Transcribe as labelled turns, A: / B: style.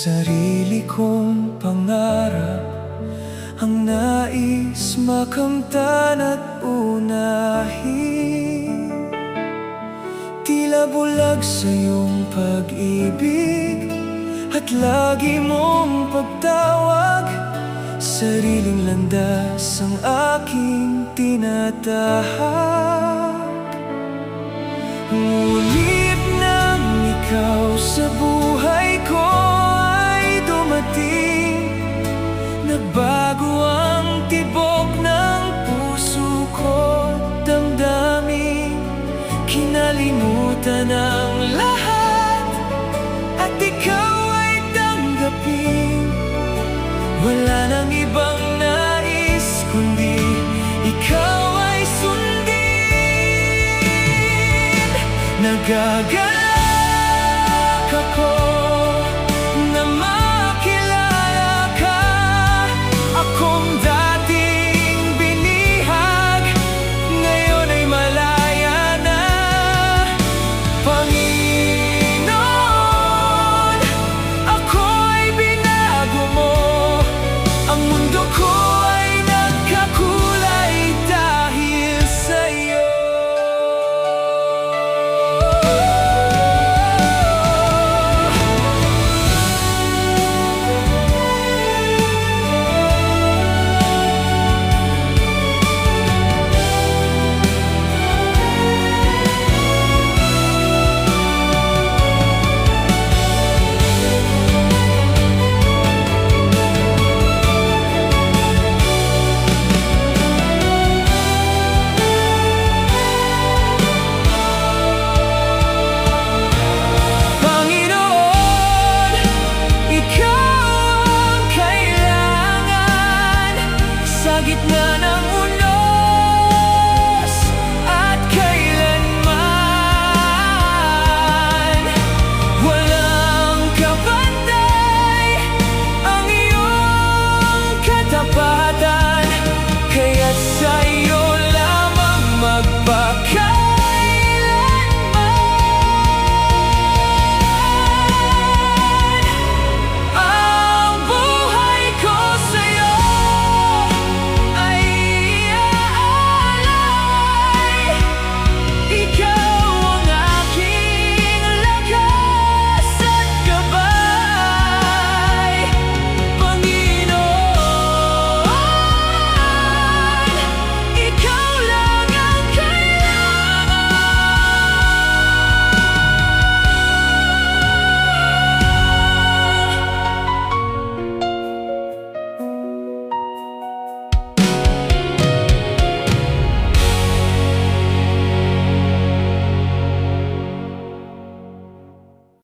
A: sarili kong pangarap ang nais makamtan at unahin. Tila bulag sa iyong pag-ibig at lagi mong pagtawag. Sariling landas ang aking tinatahak. Ngunit nang ikaw sa buhay ko ay dumating, nagbago ang tibok ng puso ko, damdamin. Kinalimutan ang lahat at ikaw ay tanggapin. Wala nang ibang nais kundi ikaw ay sundin. Nagagalak ako na makilala ka. Akong dating binihag, ngayon ay malaya na. Panginoon, ako ay binago mo. Ang mundo ko ay nagkakulay dahil sa'yo. Gitna